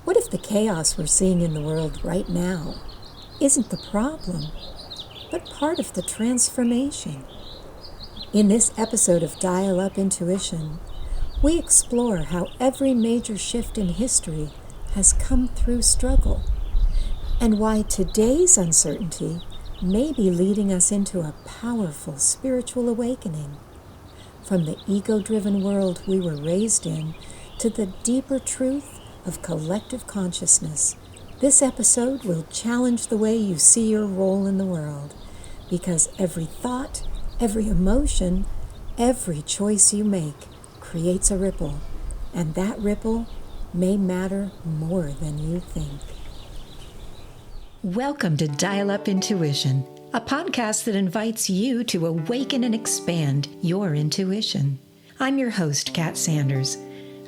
What if the chaos we're seeing in the world right now isn't the problem, but part of the transformation? In this episode of Dial Up Intuition, we explore how every major shift in history has come through struggle, and why today's uncertainty may be leading us into a powerful spiritual awakening. From the ego-driven world we were raised in to the deeper truth of collective consciousness, this episode will challenge the way you see your role in the world, because every thought, every emotion, every choice you make creates a ripple, and that ripple may matter more than you think. Welcome to Dial Up Intuition, a podcast that invites you to awaken and expand your intuition. I'm your host, Kat Sanders.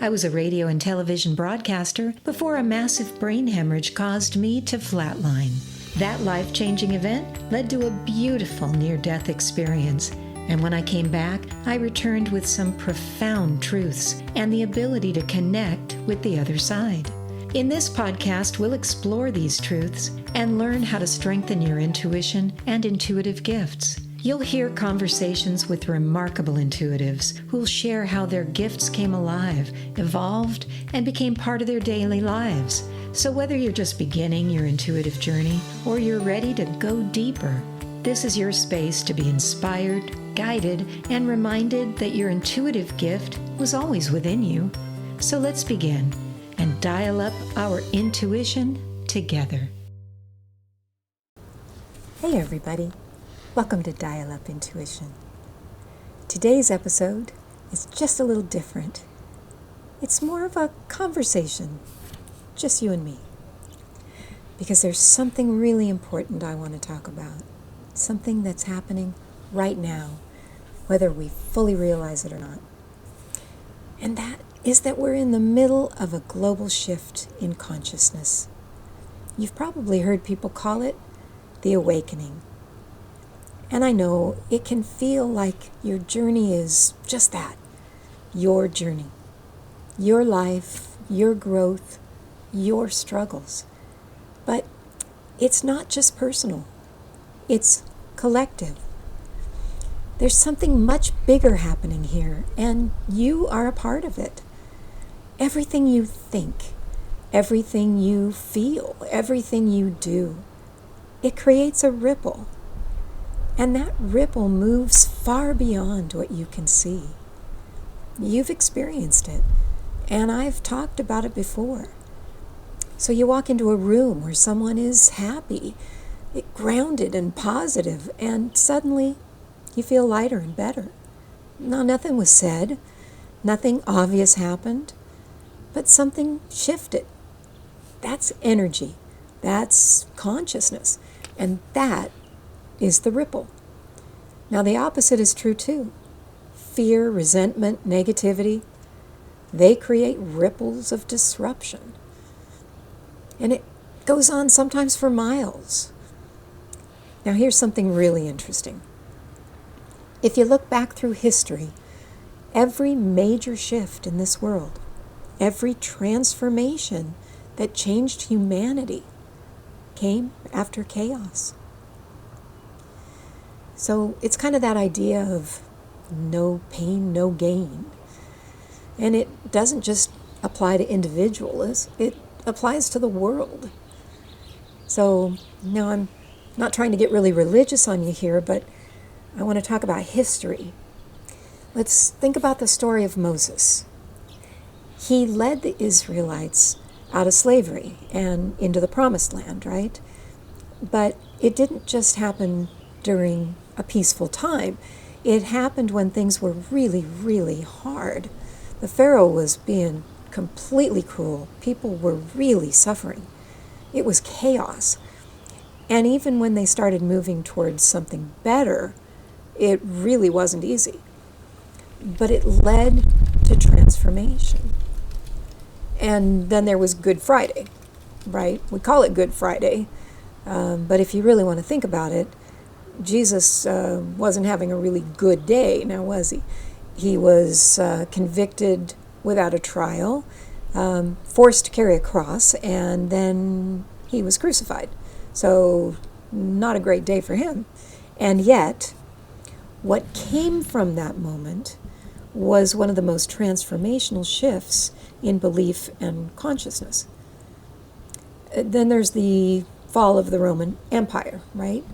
I was a radio and television broadcaster before a massive brain hemorrhage caused me to flatline. That life-changing event led to a beautiful near-death experience, and when I came back, I returned with some profound truths and the ability to connect with the other side. In this podcast, we'll explore these truths and learn how to strengthen your intuition and intuitive gifts. You'll hear conversations with remarkable intuitives who'll share how their gifts came alive, evolved, and became part of their daily lives. So whether you're just beginning your intuitive journey or you're ready to go deeper, this is your space to be inspired, guided, and reminded that your intuitive gift was always within you. So let's begin and dial up our intuition together. Hey everybody. Welcome to Dial Up Intuition. Today's episode is just a little different. It's more of a conversation, just you and me. Because there's something really important I want to talk about. Something that's happening right now, whether we fully realize it or not. And that is that we're in the middle of a global shift in consciousness. You've probably heard people call it the awakening. And I know it can feel like your journey is just that, your journey, your life, your growth, your struggles. But it's not just personal, it's collective. There's something much bigger happening here, and you are a part of it. Everything you think, everything you feel, everything you do, it creates a ripple. And that ripple moves far beyond what you can see. You've experienced it, and I've talked about it before. So you walk into a room where someone is happy, grounded and positive, and suddenly you feel lighter and better. Now, nothing was said, nothing obvious happened, but something shifted. That's energy, that's consciousness, and that is the ripple. Now the opposite is true too. Fear, resentment, negativity, they create ripples of disruption. And it goes on sometimes for miles. Now here's something really interesting. If you look back through history, every major shift in this world, every transformation that changed humanity came after chaos. So it's kind of that idea of no pain, no gain. And it doesn't just apply to individuals, it applies to the world. So now I'm not trying to get really religious on you here, but I want to talk about history. Let's think about the story of Moses. He led the Israelites out of slavery and into the promised land, right? But it didn't just happen during a peaceful time. It happened when things were really, really hard. The Pharaoh was being completely cruel. People were really suffering. It was chaos. And even when they started moving towards something better, it really wasn't easy. But it led to transformation. And then there was Good Friday, right? We call it Good Friday. But if you really want to think about it, Jesus wasn't having a really good day, now was he? He was convicted without a trial. forced to carry a cross, and then he was crucified. So not a great day for him. And yet, what came from that moment was one of the most transformational shifts in belief and consciousness. Then there's the fall of the Roman Empire, right?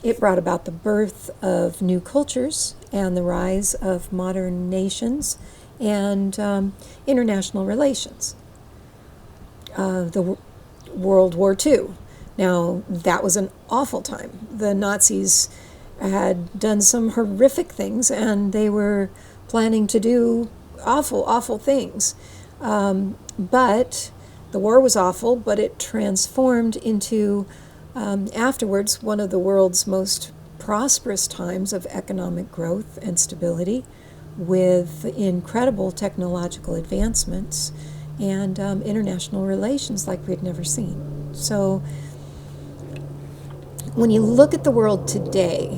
It brought about the birth of new cultures and the rise of modern nations and international relations. The World War II. Now, that was an awful time. The Nazis had done some horrific things, and they were planning to do awful, awful things. But the war was awful, but it transformed into, afterwards, one of the world's most prosperous times of economic growth and stability, with incredible technological advancements and international relations like we'd never seen. So when you look at the world today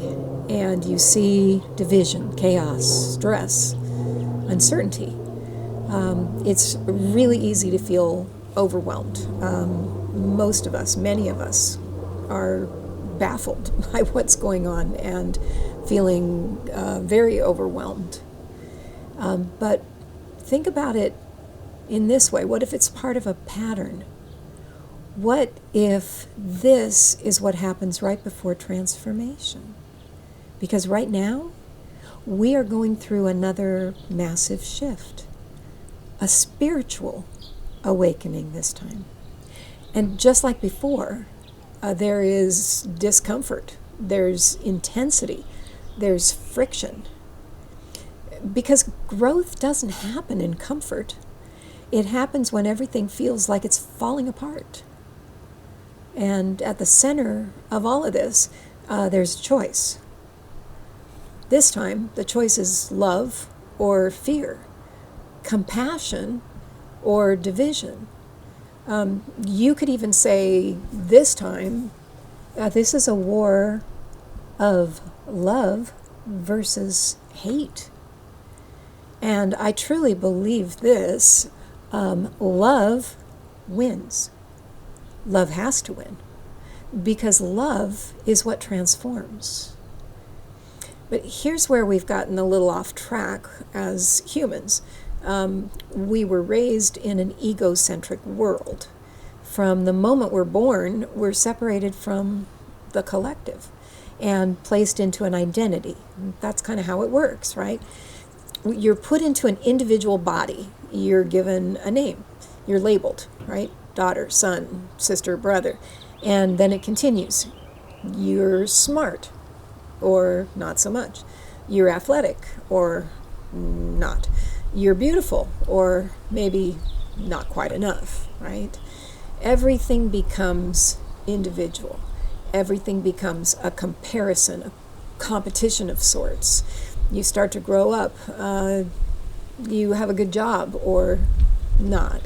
and you see division, chaos, stress, uncertainty, it's really easy to feel overwhelmed. Most of us, many of us, are baffled by what's going on and feeling very overwhelmed. But think about it in this way. What if it's part of a pattern? What if this is what happens right before transformation? Because right now, we are going through another massive shift, a spiritual awakening this time. And just like before, there is discomfort, there's intensity, there's friction. Because growth doesn't happen in comfort. It happens when everything feels like it's falling apart. And at the center of all of this, there's choice. This time, the choice is love or fear, compassion or division. You could even say this time, this is a war of love versus hate. And I truly believe this, love wins. Love has to win, because love is what transforms. But here's where we've gotten a little off track as humans. We were raised in an egocentric world. From the moment we're born, we're separated from the collective and placed into an identity. That's kind of how it works, right? You're put into an individual body. You're given a name. You're labeled, right? Daughter, son, sister, brother. And then it continues. You're smart, or not so much. You're athletic, or not. You're beautiful, or maybe not quite enough, right? Everything becomes individual. Everything becomes a comparison, a competition of sorts. You start to grow up. You have a good job, or not.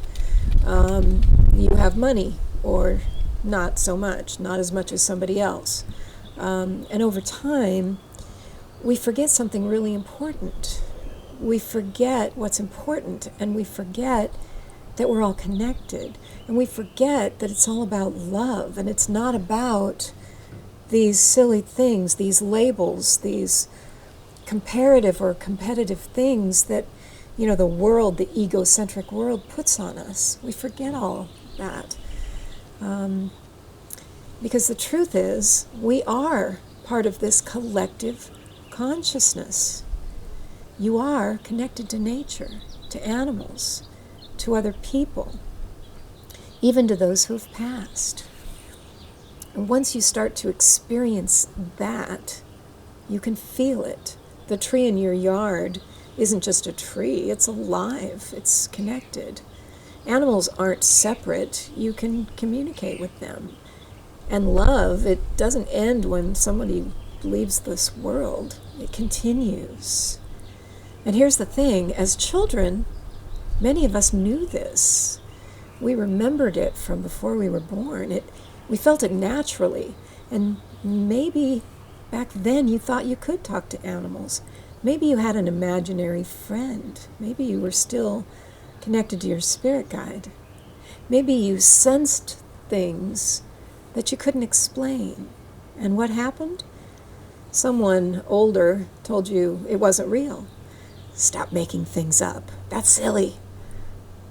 You have money, or not so much, not as much as somebody else. And over time, we forget something really important. We forget what's important, and we forget that we're all connected, and we forget that it's all about love, and it's not about these silly things, these labels, these comparative or competitive things that, the world, the egocentric world puts on us. We forget all that. Because the truth is, we are part of this collective consciousness. You are connected to nature, to animals, to other people, even to those who have passed. And once you start to experience that, you can feel it. The tree in your yard isn't just a tree, it's alive, it's connected. Animals aren't separate, you can communicate with them. And love, it doesn't end when somebody leaves this world, it continues. And here's the thing, as children, many of us knew this. We remembered it from before we were born. We felt it naturally. And maybe back then you thought you could talk to animals. Maybe you had an imaginary friend. Maybe you were still connected to your spirit guide. Maybe you sensed things that you couldn't explain. And what happened? Someone older told you it wasn't real. Stop making things up. That's silly.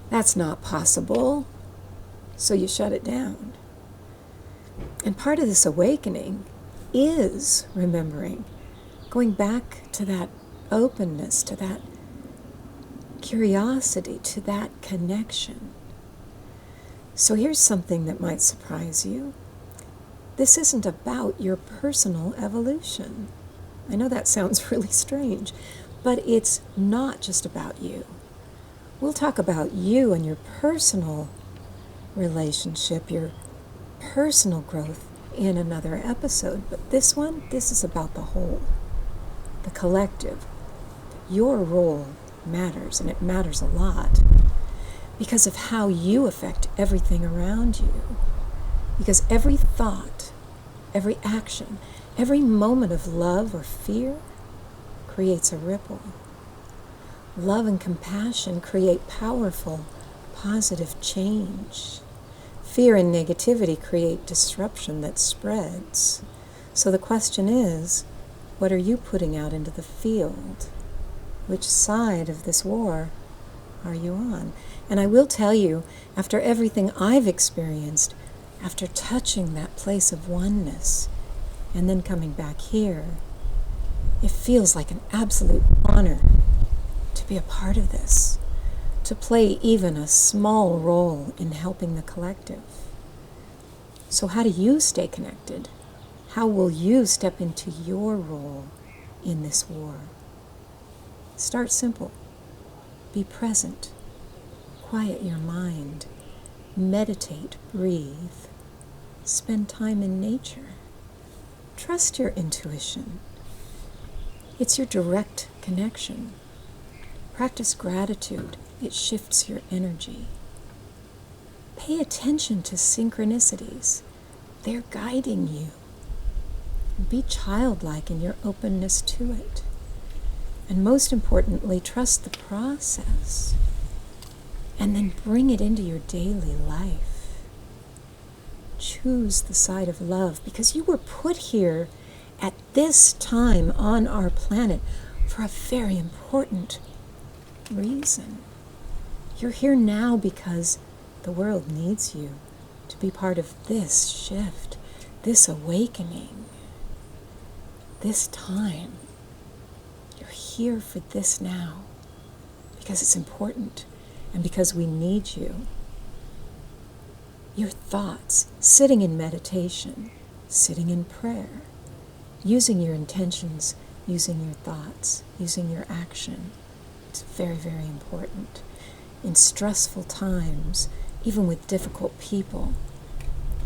That's not possible. So you shut it down. And part of this awakening is remembering, going back to that openness, to that curiosity, to that connection. So here's something that might surprise you. This isn't about your personal evolution. I know that sounds really strange, but it's not just about you. We'll talk about you and your personal relationship, your personal growth in another episode. But this is about the whole, the collective. Your role matters, and it matters a lot because of how you affect everything around you. Because every thought, every action, every moment of love or fear creates a ripple. Love and compassion create powerful, positive change. Fear and negativity create disruption that spreads. So the question is, what are you putting out into the field? Which side of this war are you on? And I will tell you, after everything I've experienced, after touching that place of oneness and then coming back here, it feels like an absolute honor to be a part of this, to play even a small role in helping the collective. So how do you stay connected? How will you step into your role in this war? Start simple. Be present. Quiet your mind. Meditate, breathe. Spend time in nature. Trust your intuition. It's your direct connection. Practice gratitude. It shifts your energy. Pay attention to synchronicities. They're guiding you. Be childlike in your openness to it. And most importantly, trust the process. And then bring it into your daily life. Choose the side of love, because you were put here at this time on our planet for a very important reason. You're here now because the world needs you to be part of this shift, this awakening, this time. You're here for this now because it's important and because we need you. Your thoughts, sitting in meditation, sitting in prayer, using your intentions, using your thoughts, using your action. It's very, very important. In stressful times, even with difficult people,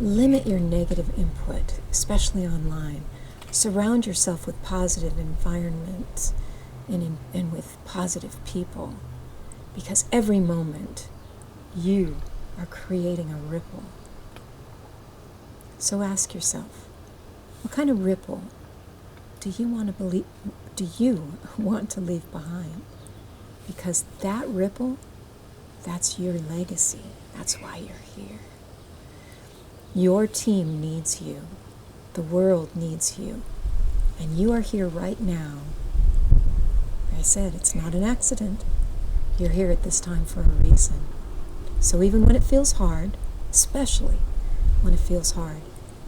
limit your negative input, especially online. Surround yourself with positive environments and with positive people, because every moment you are creating a ripple. So ask yourself, what kind of ripple do you want to leave behind? Because that ripple, that's your legacy. That's why you're here. Your team needs you. The world needs you. And you are here right now. Like I said, it's not an accident. You're here at this time for a reason. So even when it feels hard, especially when it feels hard,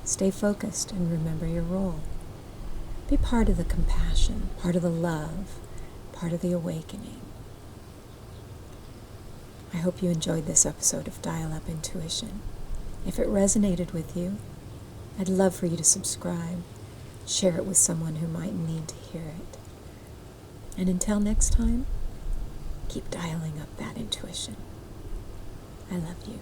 stay focused and remember your role. Be part of the compassion, part of the love, part of the awakening. I hope you enjoyed this episode of Dial Up Intuition. If it resonated with you, I'd love for you to subscribe, share it with someone who might need to hear it. And until next time, keep dialing up that intuition. I love you.